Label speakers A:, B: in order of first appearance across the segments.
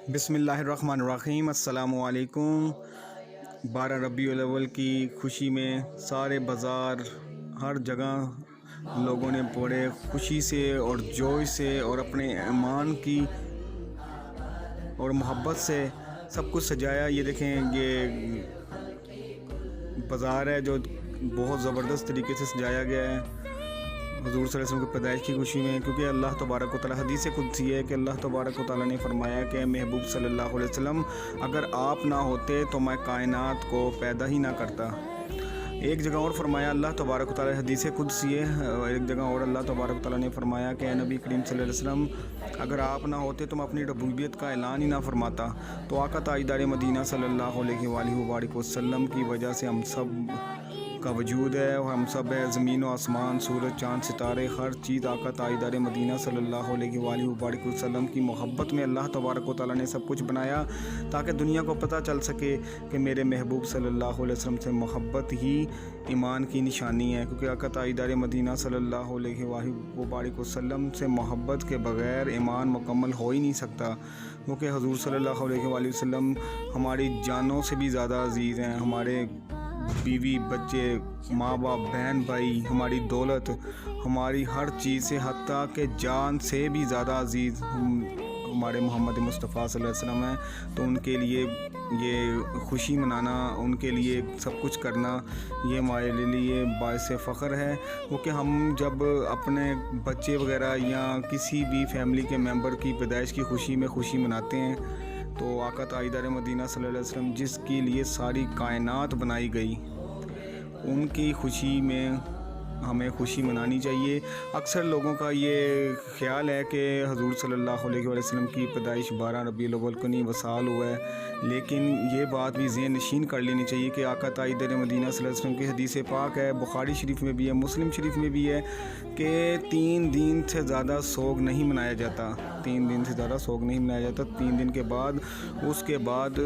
A: بسم اللہ الرحمن الرحیم۔ السلام علیکم۔ 12 ربیع الاول کی خوشی میں سارے بازار ہر جگہ لوگوں نے بڑے خوشی سے اور جوش سے اور اپنے ایمان کی اور محبت سے سب کچھ سجایا۔ یہ دیکھیں، یہ بازار ہے جو بہت زبردست طریقے سے سجایا گیا ہے حضور صلی اللہ علیہ وسلم کی پیدائش کی خوشی میں، کیونکہ اللہ تبارک و تعالیٰ، حدیث قدسی ہے کہ اللہ تبارک و تعالیٰ نے فرمایا کہ محبوب صلی اللہ علیہ وسلم اگر آپ نہ ہوتے تو میں کائنات کو پیدا ہی نہ کرتا۔ ایک جگہ اور فرمایا اللہ تبارک و تعالیٰ، حدیث قدسی ہے، ایک جگہ اور اللہ تبارک و تعالیٰ نے فرمایا کہ اے نبی کریم صلی اللہ علیہ وسلم اگر آپ نہ ہوتے تو میں اپنی ربوبیت کا اعلان ہی نہ فرماتا۔ تو آقا تاجدار مدینہ صلی اللہ علیہ وآلہ وبارک وسلم کی وجہ سے ہم سب کا وجود ہے، اور ہم سب ہے، زمین و آسمان، سورج، چاند، ستارے، ہر چیز آقا تاجدار مدینہ صلی اللہ علیہ وآلہ وبارک وسلم کی محبت میں اللہ تبارک و تعالیٰ نے سب کچھ بنایا تاکہ دنیا کو پتہ چل سکے کہ میرے محبوب صلی اللہ علیہ وسلم سے محبت ہی ایمان کی نشانی ہے، کیونکہ آقا تاجدار مدینہ صلی اللہ علیہ وآلہ وبارک وسلم سے محبت کے بغیر ایمان مکمل ہو ہی نہیں سکتا، کیونکہ حضور صلی اللہ علیہ وآلہ وسلم ہماری جانوں سے بھی زیادہ عزیز ہیں، ہمارے بیوی، بچے، ماں باپ، بہن بھائی، ہماری دولت، ہماری ہر چیز سے، حتیٰ کہ جان سے بھی زیادہ عزیز ہمارے محمد مصطفیٰ صلی اللہ علیہ وسلم ہیں۔ تو ان کے لیے یہ خوشی منانا، ان کے لیے سب کچھ کرنا، یہ ہمارے لیے باعث فخر ہے، کیونکہ ہم جب اپنے بچے وغیرہ یا کسی بھی فیملی کے ممبر کی پیدائش کی خوشی میں خوشی مناتے ہیں تو آقا تاجدار مدینہ صلی اللہ علیہ وسلم جس کے لیے ساری کائنات بنائی گئی، ان کی خوشی میں ہمیں خوشی منانی چاہیے۔ اکثر لوگوں کا یہ خیال ہے کہ حضور صلی اللہ علیہ وسلم کی پیدائش 12 ربیع الاول کو نہیں، وصال ہوا ہے، لیکن یہ بات بھی ذہن نشین کر لینی چاہیے کہ آقا تاجدار مدینہ صلی اللہ علیہ وسلم کی حدیث پاک ہے، بخاری شریف میں بھی ہے، مسلم شریف میں بھی ہے کہ 3 دن سے زیادہ سوگ نہیں منایا جاتا، 3 دن سے زیادہ سوگ نہیں منایا جاتا۔ 3 دن کے بعد، اس کے بعد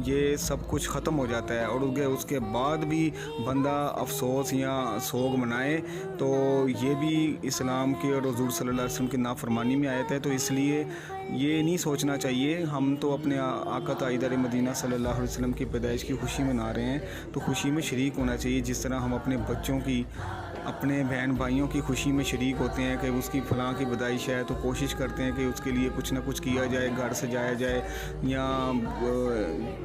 A: یہ سب کچھ ختم ہو جاتا ہے، اور اس کے بعد بھی بندہ افسوس یا سوگ منائے تو یہ بھی اسلام کی اور حضور صلی اللہ علیہ وسلم کی نافرمانی میں آیت ہے۔ تو اس لیے یہ نہیں سوچنا چاہیے، ہم تو اپنے آقا تاجدار مدینہ صلی اللہ علیہ وسلم کی پیدائش کی خوشی منا رہے ہیں تو خوشی میں شریک ہونا چاہیے، جس طرح ہم اپنے بچوں کی، اپنے بہن بھائیوں کی خوشی میں شریک ہوتے ہیں کہ اس کی فلاں کی پیدائش ہے تو کوشش کرتے ہیں کہ اس کے لیے کچھ نہ کچھ کیا جائے، گھر سجایا جائے یا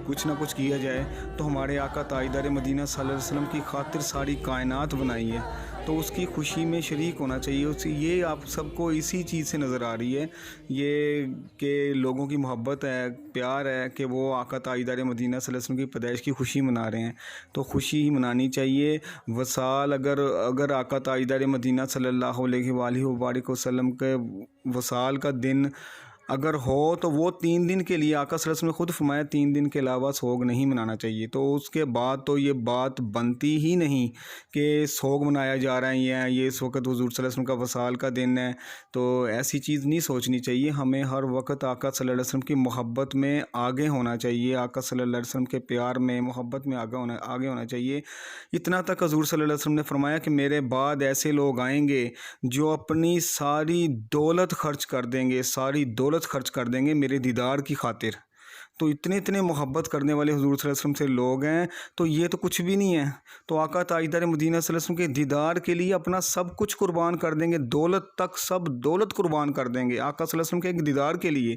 A: کچھ نہ کچھ کیا جائے۔ تو ہمارے آقا تاجدار مدینہ صلی اللہ علیہ وسلم کی خاطر ساری کائنات بنائی ہے تو اس کی خوشی میں شریک ہونا چاہیے۔ یہ آپ سب کو اسی چیز سے نظر آ رہی ہے، یہ کہ لوگوں کی محبت ہے، پیار ہے کہ وہ آقا تاجدار مدینہ صلی اللہ علیہ وسلم کی پیدائش کی خوشی منا رہے ہیں، تو خوشی ہی منانی چاہیے۔ وصال اگر آقا تاجدار مدینہ صلی اللہ علیہ وآلہ وبارک وسلم کے وصال کا دن اگر ہو تو وہ 3 دن کے لیے، آقا صلی اللہ علیہ وسلم نے خود فرمایا 3 دن کے علاوہ سوگ نہیں منانا چاہیے، تو اس کے بعد تو یہ بات بنتی ہی نہیں کہ سوگ منایا جا رہا ہے، یہ اس وقت حضور صلی اللہ علیہ وسلم کا وصال کا دن ہے، تو ایسی چیز نہیں سوچنی چاہیے۔ ہمیں ہر وقت آقا صلی اللہ علیہ وسلم کی محبت میں آگے ہونا چاہیے، آقا صلی اللہ علیہ وسلم کے پیار میں، محبت میں آگے ہونا چاہیے۔ اتنا تک حضور صلی اللہ علیہ وسلم نے فرمایا کہ میرے بعد ایسے لوگ آئیں گے جو اپنی ساری دولت خرچ کر دیں گے، ساری دولت خرچ کر دیں گے میرے دیدار کی خاطر۔ تو اتنے محبت کرنے والے حضور صلی اللہ علیہ وسلم سے لوگ ہیں تو یہ تو کچھ بھی نہیں ہے، تو آقا تاجدار مدینہ صلی اللہ علیہ وسلم کے دیدار کے لیے اپنا سب کچھ قربان کر دیں گے، دولت تک سب دولت قربان کر دیں گے آقا صلی اللہ علیہ وسلم کے ایک دیدار کے لیے۔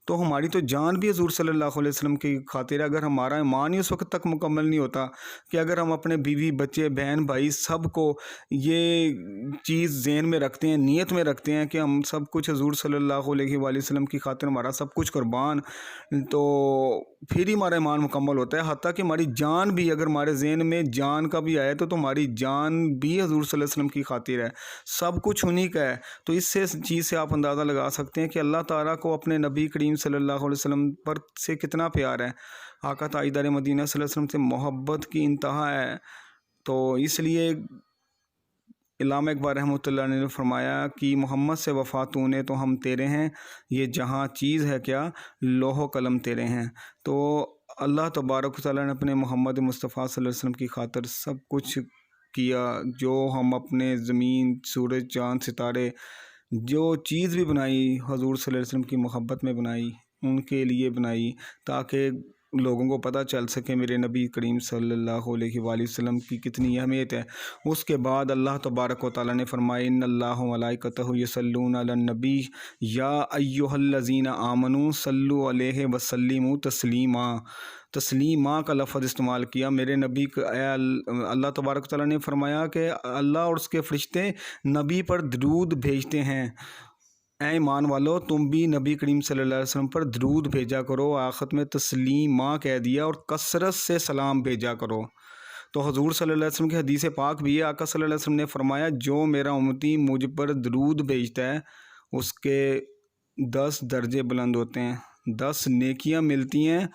A: تو ہماری تو جان بھی حضور صلی اللہ علیہ وسلم کی خاطر ہے۔ اگر ہمارا ایمان ہی اس وقت تک مکمل نہیں ہوتا کہ اگر ہم اپنے بیوی، بچے، بہن بھائی سب کو یہ چیز ذہن میں رکھتے ہیں، نیت میں رکھتے ہیں کہ ہم سب کچھ حضور صلی اللہ علیہ وآلہ وسلم کی خاطر ہمارا سب کچھ قربان، تو پھر ہی ہمارا ایمان مکمل ہوتا ہے۔ حتیٰ کہ ہماری جان بھی، اگر ہمارے ذہن میں جان کا بھی آئے تو ہماری جان بھی حضور صلی اللہ علیہ وسلم کی خاطر ہے، سب کچھ انہی کا ہے۔ تو اس چیز سے آپ اندازہ لگا سکتے ہیں کہ اللہ تعالیٰ کو اپنے نبی کریم صلی اللہ علیہ وسلم پر سے کتنا پیار ہے، آقا تاجدار مدینہ صلی اللہ علیہ وسلم سے محبت کی انتہا ہے۔ تو اس لیے علامہ اقبال رحمۃ اللہ نے فرمایا کہ محمد سے وفا تو نے تو ہم تیرے ہیں، یہ جہاں چیز ہے کیا لوح و قلم تیرے ہیں۔ تو اللہ تبارک و تعالیٰ نے اپنے محمد مصطفیٰ صلی اللہ علیہ وسلم کی خاطر سب کچھ کیا، جو ہم اپنے زمین، سورج، چاند، ستارے، جو چیز بھی بنائی حضور صلی اللہ علیہ وسلم کی محبت میں بنائی، ان کے لیے بنائی تاکہ لوگوں کو پتہ چل سکے میرے نبی کریم صلی اللہ علیہ وآلہ وسلم کی کتنی اہمیت ہے۔ اس کے بعد اللہ تبارک و تعالیٰ نے فرمایا ان اللہ و ملائکتہ یصلون علی النبی یا ایھا الذین آمنوا صلوا علیہ وسلموا تسلیما کا لفظ استعمال کیا۔ میرے نبی اللہ تبارک و تعالیٰ نے فرمایا کہ اللہ اور اس کے فرشتے نبی پر درود بھیجتے ہیں، اے ایمان والو تم بھی نبی کریم صلی اللہ علیہ وسلم پر درود بھیجا کرو، آخر میں تسلیما کہہ دیا، اور کثرت سے سلام بھیجا کرو۔ تو حضور صلی اللہ علیہ وسلم کی حدیث پاک بھی ہے، آقا صلی اللہ علیہ وسلم نے فرمایا جو میرا امتی مجھ پر درود بھیجتا ہے اس کے 10 درجے بلند ہوتے ہیں، 10 نیکیاں ملتی ہیں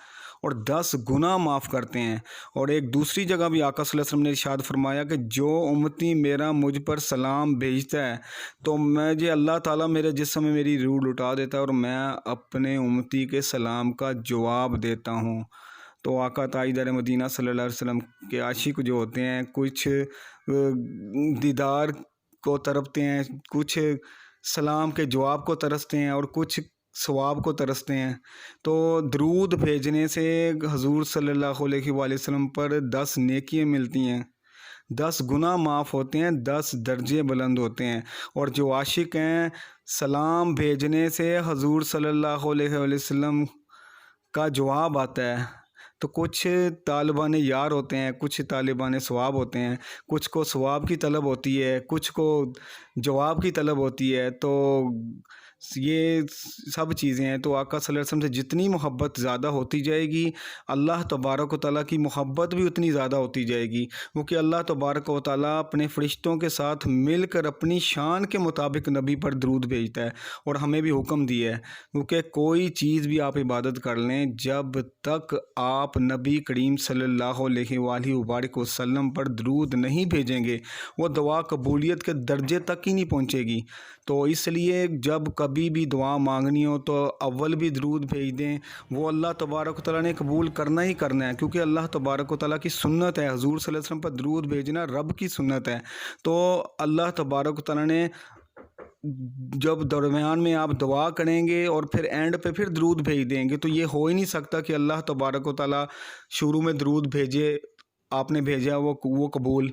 A: اور 10 گناہ معاف کرتے ہیں۔ اور ایک دوسری جگہ بھی آقا صلی اللہ علیہ وسلم نے ارشاد فرمایا کہ جو امتی میرا مجھ پر سلام بھیجتا ہے تو مجھے اللہ تعالیٰ میرے جسم میں میری روح لٹا دیتا ہے اور میں اپنے امتی کے سلام کا جواب دیتا ہوں۔ تو آقا تاجدار مدینہ صلی اللہ علیہ وسلم کے عاشق جو ہوتے ہیں کچھ دیدار کو تڑپتے ہیں، کچھ سلام کے جواب کو ترستے ہیں اور کچھ ثواب کو ترستے ہیں۔ تو درود بھیجنے سے حضور صلی اللہ علیہ وآلہ وسلم پر 10 نیکیاں ملتی ہیں، 10 گناہ معاف ہوتے ہیں، 10 درجے بلند ہوتے ہیں۔ اور جو عاشق ہیں سلام بھیجنے سے حضور صلی اللہ علیہ وآلہ وسلم کا جواب آتا ہے۔ تو کچھ طالبان یار ہوتے ہیں، کچھ طالبان ثواب ہوتے ہیں، کچھ کو ثواب کی طلب ہوتی ہے، کچھ کو جواب کی طلب ہوتی ہے۔ تو یہ سب چیزیں ہیں۔ تو آقا صلی اللہ علیہ وسلم سے جتنی محبت زیادہ ہوتی جائے گی اللہ تبارک و تعالیٰ کی محبت بھی اتنی زیادہ ہوتی جائے گی، کیونکہ اللہ تبارک و تعالیٰ اپنے فرشتوں کے ساتھ مل کر اپنی شان کے مطابق نبی پر درود بھیجتا ہے، اور ہمیں بھی حکم دیا ہے کیونکہ کوئی چیز بھی آپ عبادت کر لیں جب تک آپ نبی کریم صلی اللہ علیہ وآلہ وبارک وسلم پر درود نہیں بھیجیں گے وہ دعا قبولیت کے درجے تک ہی نہیں پہنچے گی۔ تو اس لیے جب کبھی بھی دعا مانگنی ہو تو اول بھی درود بھیج دیں، وہ اللہ تبارک و تعالیٰ نے قبول کرنا ہی کرنا ہے، کیونکہ اللہ تبارک و تعالیٰ کی سنت ہے، حضور صلی اللہ علیہ وسلم پر درود بھیجنا رب کی سنت ہے۔ تو اللہ تبارک و تعالیٰ نے جب درمیان میں آپ دعا کریں گے اور پھر اینڈ پہ پھر درود بھیج دیں گے تو یہ ہو ہی نہیں سکتا کہ اللہ تبارک و تعالیٰ شروع میں درود بھیجے، آپ نے بھیجا وہ قبول،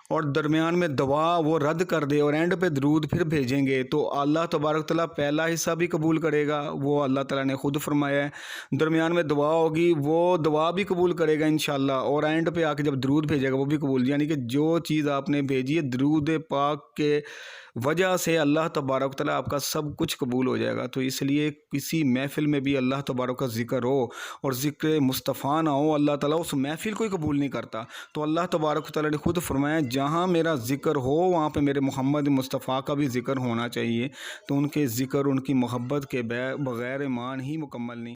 A: اور درمیان میں دعا وہ رد کر دے اور اینڈ پہ درود پھر بھیجیں گے تو اللہ تبارک و تعالیٰ پہلا حصہ بھی قبول کرے گا، وہ اللہ تعالیٰ نے خود فرمایا ہے، درمیان میں دعا ہوگی وہ دعا بھی قبول کرے گا انشاءاللہ، اور اینڈ پہ آ کے جب درود بھیجے گا وہ بھی قبول، یعنی کہ جو چیز آپ نے بھیجی ہے درود پاک کے وجہ سے اللہ تبارک و تعالیٰ آپ کا سب کچھ قبول ہو جائے گا۔ تو اس لیے کسی محفل میں بھی اللہ تبارک کا ذکر ہو اور ذکر مصطفیٰ نہ ہو اللہ تعالیٰ اس محفل کو ہی قبول نہیں کرتا۔ تو اللہ تبارک و تعالیٰ نے خود فرمایا جہاں میرا ذکر ہو وہاں پہ میرے محمد مصطفیٰ کا بھی ذکر ہونا چاہیے، تو ان کے ذکر ان کی محبت کے بغیر ایمان ہی مکمل نہیں۔